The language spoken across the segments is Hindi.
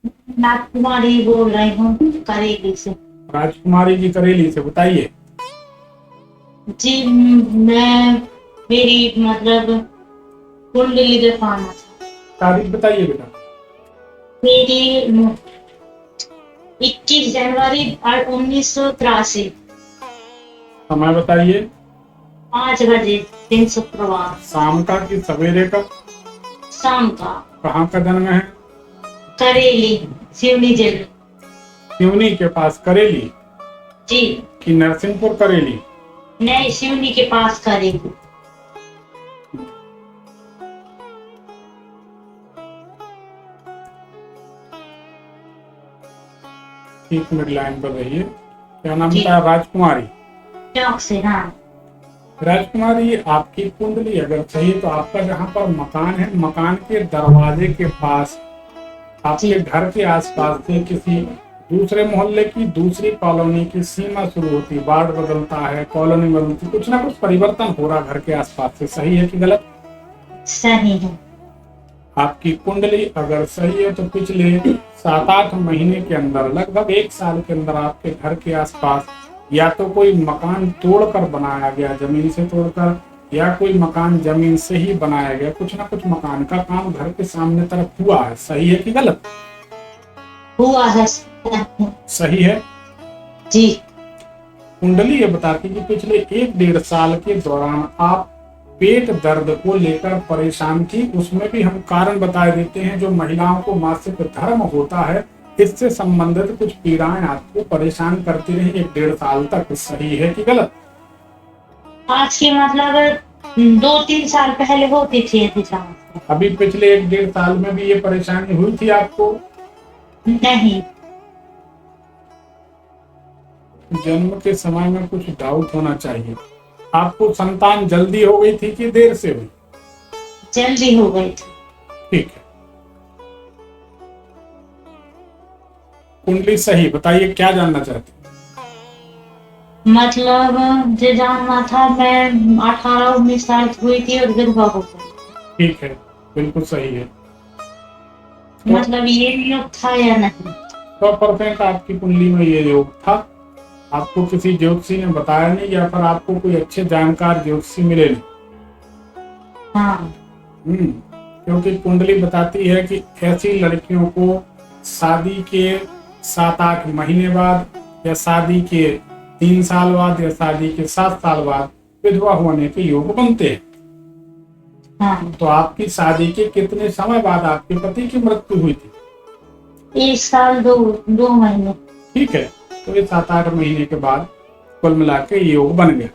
राजकुमारी बोल रही हूँ करेली से। राजकुमारी जी करेली से, बताइए। जी मैं मेरी मतलब कुंडली दिखाना था। तारीख बताइए बेटा। मेरी 21 जनवरी 1983। समय बताइए। 5 बजे, दिन शुक्रवार। शाम का कि सवेरे का? शाम का। कहाँ का जन्म है? करेली, सिवनी जिले। सिवनी के पास करेली जी कि नरसिंहपुर करेली? नहीं, सिवनी के पास करेली। 1 मिनट लाइन पर रहिए। क्या नाम जी बताया? राजकुमारी। चौक से, हाँ। राजकुमारी, आपकी कुंडली अगर सही है तो आपका जहाँ पर मकान है, मकान के दरवाजे के पास, जी आपके घर के आसपास से किसी दूसरे मोहल्ले की, दूसरी कॉलोनी की सीमा शुरू होती है, वार्ड बदलता है, कॉलोनी बदलती, कुछ ना कुछ परिवर्तन हो रहा घर के आसपास से, सही है कि गलत? सही है। आपकी कुंडली अगर सही है तो पिछले 7-8 महीने के अंदर, लगभग 1 साल के अंदर, आपके घर के आसपास या तो कोई मकान तोड़कर बनाया गया, जमीन से तोड़कर, या कोई मकान जमीन से ही बनाया गया, कुछ ना कुछ मकान का काम घर के सामने तरफ हुआ है, सही है कि गलत? हुआ है। सही है। जी कुंडली ये बताती है कि पिछले 1-1.5 साल के दौरान आप पेट दर्द को लेकर परेशान थी। उसमें भी हम कारण बता देते हैं, जो महिलाओं को मासिक धर्म होता है, इससे संबंधित कुछ पीड़ाएं आपको परेशान करती रही 1-1.5 साल तक, सही है कि गलत? आज की मतलब 2-3 साल पहले होती थी ऐसी समस्या। अभी पिछले 1-1.5 साल में भी ये परेशानी हुई थी आपको? नहीं। जन्म के समय में कुछ डाउट होना चाहिए। आपको संतान जल्दी हो गई थी कि देर से हुई? जल्दी हो गई थी। ठीक है। कुंडली सही, बताइए क्या जानना चाहते हैं? मतलब जो जानना था, मैं 18-19 साल की हुई थी और विधवा हो गई। ठीक है, बिल्कुल सही है। तो मतलब ये योग था या नहीं? 100% आपकी कुंडली में ये योग था। आपको किसी ज्योतिषी ने बताया नहीं, या फिर आपको कोई अच्छे जानकार ज्योतिषी मिले नहीं? हाँ। क्योंकि कुंडली बताती है कि ऐसी लड़कियों को शादी के 7-8 महीने बाद, या शादी के 3 साल बाद, या शादी के 7 साल बाद विधवा होने के योग बनते हैं। हाँ। तो आपकी शादी के कितने समय बाद आपके पति की मृत्यु हुई थी? 1 साल 2 महीने। ठीक है, तो ये 7-8 महीने के बाद कुल मिला के योग बन गया।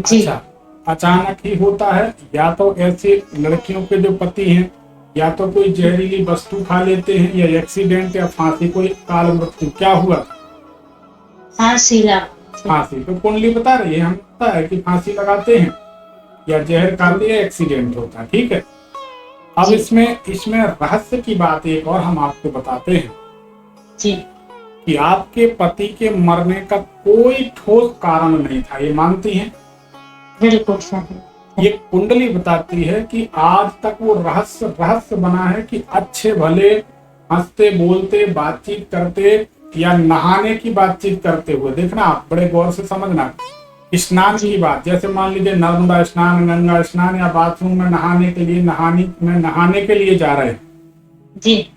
जी। अच्छा, अचानक ही होता है, या तो ऐसी लड़कियों के जो पति हैं, या तो कोई जहरीली वस्तु खा लेते हैं, या एक्सीडेंट या फांसी, कोई काल मृत्यु, क्या हुआ था? फांसी लगा। फांसी। तो कुंडली बता रही है, हम पता है कि फांसी लगाते हैं, या जहर खाते हैं, एक्सीडेंट होता है। ठीक है। अब जी इसमें रहस्य की बात एक और हम आपको बताते हैं जी। कि आपके पति के मरने का कोई ठोस कारण नहीं था, ये मानती हैं? बिल्कुल सही। ये कुंडली बताती है कि आज तक वो रहस्य बना है कि अच्छे भले हंसते बोलते बातचीत करते, या नहाने की बातचीत करते हुए, देखना आप बड़े गौर से समझना, स्नान की बात, जैसे मान लीजिए नर्मदा स्नान, गंगा स्नान, या बाथरूम में नहाने के लिए जा रहे हैं, जी।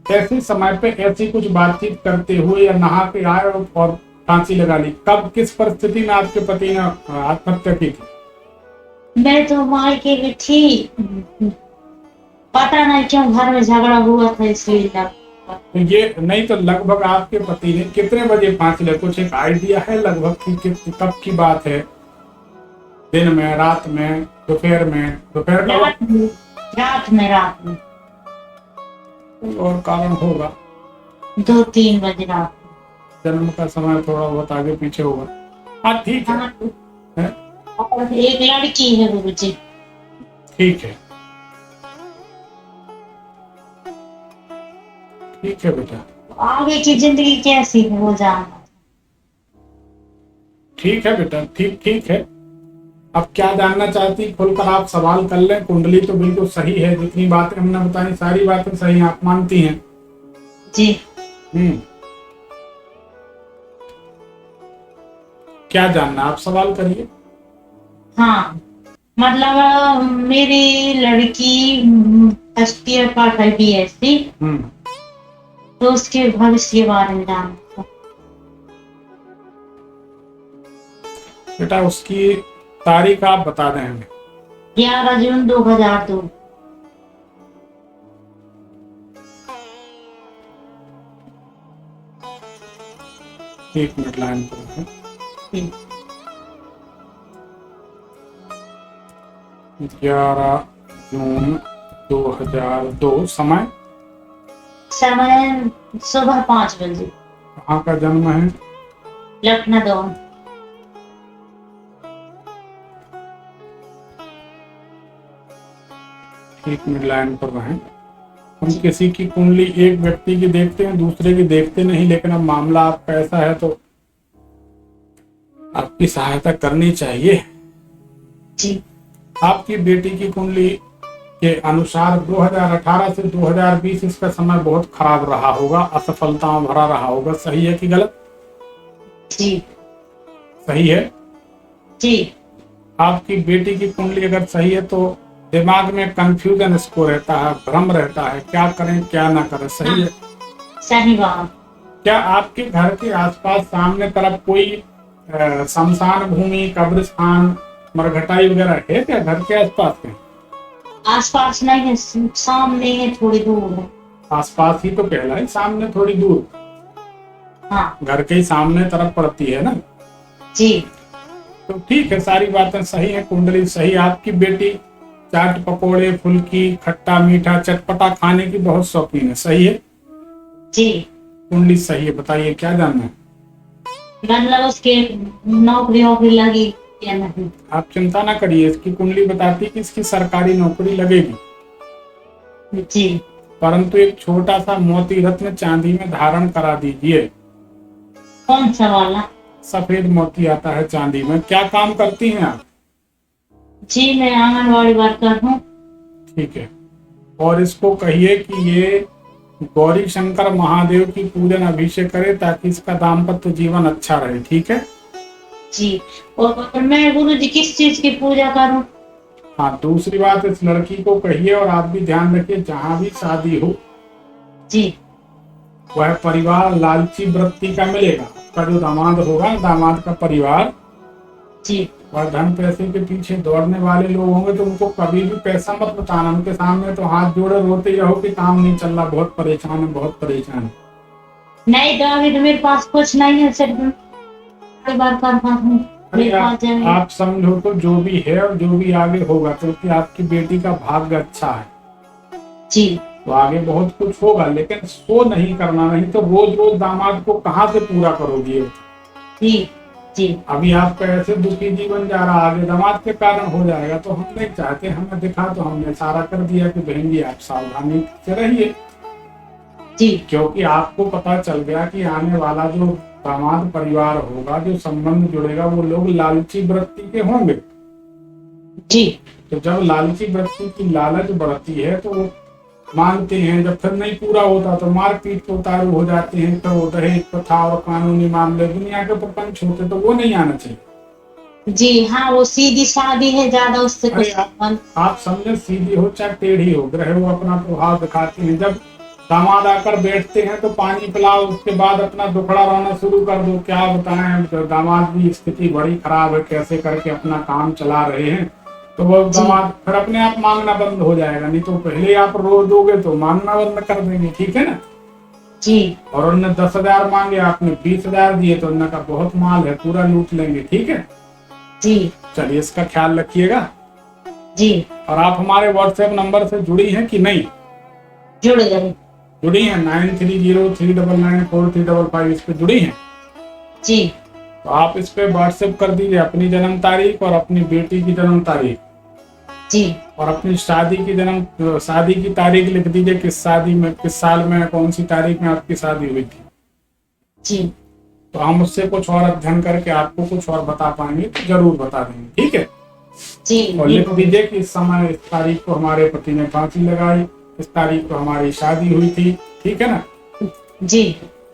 ऐसे समय पे ऐसी कुछ बातचीत करते हुए या नहा के आए और फांसी लगा ली, कब किस परिस्थिति में आपके पति ने आत्महत्या की थी? मैं तो मायके में थी, पता नहीं क्यों घर में झगड़ा हुआ था इसलिए तो ये नहीं, तो लगभग आपके पति ने कितने बजे फांसी लगी, कुछ एक आइडिया है लगभग कि कब की बात है? दिन में, रात में, दोपहर में? दोपहर का रात में। रात में और कारण होगा। 2-3 बजे रात में। जन्म का समय थोड़ा बहुत आगे पीछे होगा। हाँ ठीक है, हाँ, है? और एक लड़की है गुरुजी। ठीक है, ठीक है बेटा, आगे की जिंदगी कैसी है वो जानना। ठीक है बेटा, ठीक है। अब क्या जानना चाहती, खुलकर आप सवाल कर लें। कुंडली तो बिल्कुल सही है, जितनी बातें हमने बताई सारी बातें सही आप मानती हैं। जी हम्म, क्या जानना, आप सवाल करिए। हाँ, मतलब मेरी लड़की फर्स्ट ईयर पास है BSc, हम्म, तो उसके भविष्य के बारे में जानना था। बेटा उसकी तारीख आप बता दें हमें। 11 जून 2002। एक मिनट लाइन पर है। जी। 11 जून 2002। समय? समय सुबह 5 बजे। कहाँ का जन्म है? लखनऊ। एक मिनट लाइन पर रहें। हम किसी की कुंडली एक व्यक्ति की देखते हैं, दूसरे की देखते नहीं, लेकिन अब मामला आपका ऐसा है तो आपकी सहायता करनी चाहिए। जी। आपकी बेटी की कुंडली के अनुसार 2018 से 2020 इसका समय बहुत खराब रहा होगा, असफलताओं भरा रहा होगा। सही है कि गलत? जी। सही है। जी। आपकी बेटी की कुंडली अगर सही है तो दिमाग में कंफ्यूजन इसको रहता है, भ्रम रहता है, क्या करें क्या ना करें। सही है। सही बात। क्या आपके घर के आसपास सामने तरफ कोई शमशान भूमि, कब्रिस्तान, मरघटाई वगैरह है क्या घर के आसपास में? आसपास नहीं है, सामने है, थोड़ी दूर है। आसपास ही तो कहला है, सामने थोड़ी दूर। हाँ। घर के ही सामने तरफ पड़ती है ना। जी। तो ठीक है, सारी बातें सही है, कुंडली सही। आपकी बेटी चाट पकोड़े, फुल्की, खट्टा मीठा, चटपटा खाने की बहुत शौकीन है। सही है। जी। कुंडली सही है। बताइए क्या जानना है? मतलब उसके नौकरी वोकरी लगी या नहीं? आप चिंता ना करिए, इसकी कुंडली बताती कि इसकी सरकारी नौकरी लगेगी, जी। परंतु एक छोटा सा मोती रत्न चांदी में धारण करा दीजिए। कौन सा वाला? सफेद मोती आता है चांदी में। क्या काम करती हैं आप? जी, मैं आंगनवाड़ी वर्कर हूँ। ठीक है। और इसको कहिए कि ये गौरी शंकर महादेव की पूजन अभिषेक करे ताकि इसका दाम्पत्य जीवन अच्छा रहे। ठीक है। जी। और मैं गुरुजी किस चीज की पूजा करूँ? हाँ, दूसरी बात, इस लड़की को कहिए और आप भी ध्यान रखिए, जहां भी शादी हो जी। वह परिवार लालची वृत्ति का मिलेगा। आपका जो दामाद होगा, दामाद का परिवार, जी। वह धन पैसे के पीछे दौड़ने वाले लोग होंगे, तो उनको कभी भी पैसा मत बताना। उनके सामने तो हाथ जोड़े रोते रहो कि काम नहीं चल रहा, बहुत परेशान है, बहुत परेशान है। नहीं, तो अभी तो मेरे पास कुछ नहीं है, सिर्फ वर्कर का हूँ। अरे मेरे पास जमीन। आप समझो तो जो भी है और जो भी आगे होगा, क्योंकि आपकी बेटी का भाग्य अच्छा है, जी। तो आगे बहुत कुछ होगा। लेकिन सो नहीं करना, नहीं तो रोज रोज दामाद को कहाँ से पूरा करोगे? जी। जी। अभी आपका ऐसे दुखी जीवन जा रहा, आगे दामाद के कारण हो जाएगा। तो हम नहीं चाहते, हमें दिखा तो हमने सारा कर दिया कि बहन जी आप सावधानी से रहिए। जी। क्योंकि आपको पता चल गया कि आने वाला जो दामाद परिवार होगा, जो संबंध जुड़ेगा, वो लोग लालची वृत्ति के होंगे। जी। तो जब लालची वृत्ति की लालच बढ़ती है तो वो मांगते हैं, जब फिर नहीं पूरा होता तो मारपीट पे उतारू हो जाते हैं। तो दहेज प्रथा और कानूनी मामले दुनिया के प्रपंच होते, तो वो नहीं आना चाहिए। जी। हाँ, वो सीधी सादी है, ज्यादा उससे अरे कुछ आप समझे, सीधी हो चाहे टेढ़ी हो, ग्रह वो अपना प्रभाव दिखाते हैं। जब दामाद आकर बैठते हैं तो पानी पिलाओ, उसके बाद अपना दुखड़ा रोना शुरू कर दो। क्या बताएं, तो दामाद की स्थिति बड़ी खराब है, कैसे करके अपना काम चला रहे हैं। तो वो दामाद फिर अपने आप मांगना बंद हो जाएगा। नहीं तो पहले आप रो दोगे तो मांगना बंद कर देंगे। ठीक है ना? जी। और उन्होंने 10,000 मांगे, आपने 20,000 दिए, तो उन्होंने कहा बहुत माल है, पूरा लूट लेंगे। ठीक है। जी। चलिए, इसका ख्याल रखिएगा। जी। और आप हमारे व्हाट्सएप नंबर से जुड़ी हैं कि नहीं? जुड़ गए। जुड़ी हैं। 9303994355 इस पे जुड़ी हैं। जी। तो आप इस पे व्हाट्सएप कर दीजिए अपनी जन्म तारीख और अपनी बेटी की जन्म तारीख, जी। और अपनी शादी की तारीख लिख दीजिए, किस शादी में, किस साल में, कौन सी तारीख में आपकी शादी हुई थी। जी। तो हम उससे कुछ और अध्ययन करके आपको कुछ और बता पाएंगे, तो जरूर बता देंगे। ठीक है। जी। और लिख दीजिए कि इस समय, इस तारीख को हमारे पति ने फांसी लगाई, इस तारीख को हमारी शादी हुई थी। ठीक है ना? जी।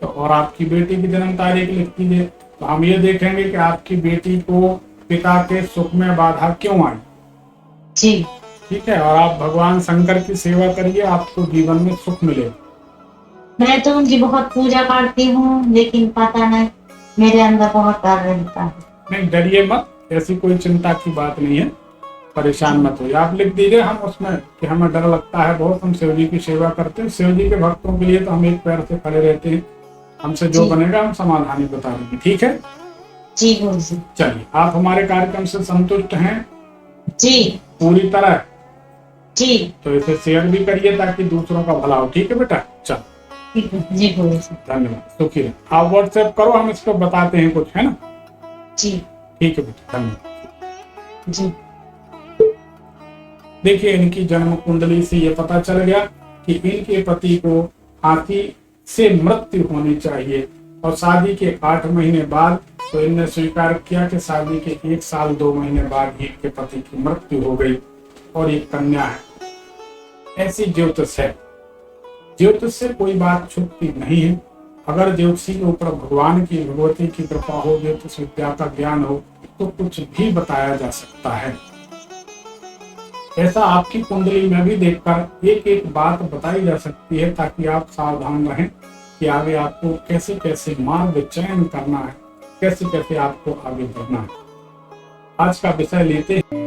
तो और आपकी बेटी की जन्म तारीख लिख दीजिए। तो हम ये देखेंगे कि आपकी बेटी को पिता के सुख में बाधा क्यों आई। जी। ठीक है, और आप भगवान शंकर की सेवा करिए, आपको जीवन में सुख मिलेगा। मैं तो उनकी बहुत पूजा करती हूँ, लेकिन पता नहीं मेरे अंदर बहुत डर रहता है। नहीं डरिए मत, ऐसी कोई चिंता की बात नहीं है, परेशान मत होइए। आप लिख दीजिए हम उसमें कि हमें डर लगता है बहुत, हम शिव जी की सेवा करते हैं, शिव जी के भक्तों के लिए तो हम एक पैर से खड़े रहते हैं, हमसे जो जी। बनेगा हम समाधान ही बता देंगे। ठीक है, जी गुरु जी। चलिए आप हमारे कार्यक्रम से संतुष्ट हैं जी। पूरी तरह? जी। तो इसे शेयर भी करिए ताकि दूसरों का भला हो। ठीक है बेटा, चल ठीक है जी गुरु जी। धन्यवाद, सुखी रहे। आप व्हाट्सएप करो, हम इसको बताते हैं कुछ, है ना? जी। ठीक है बेटा, धन्यवाद। जी। देखिए इनकी जन्म कुंडली से ये पता चल गया कि इनके पति को हाथी से मृत्यु होनी चाहिए, और शादी के 8 महीने बाद तो इनने स्वीकार किया कि शादी के 1 साल 2 महीने बाद ही इनके पति की मृत्यु हो गई, और एक कन्या है। ऐसी ज्योतिष है, ज्योतिष से कोई बात छुपती नहीं है। अगर ज्योतिषी के ऊपर भगवान की भगवती की कृपा हो, ज्योतिष विद्या का ज्ञान हो, तो कुछ भी बताया जा सकता है। ऐसा आपकी कुंडली में भी देखकर एक एक बात बताई जा सकती है, ताकि आप सावधान रहें कि आगे आपको कैसे कैसे मार्ग चयन करना है, कैसे कैसे आपको आगे बढ़ना है। आज का विषय लेते हैं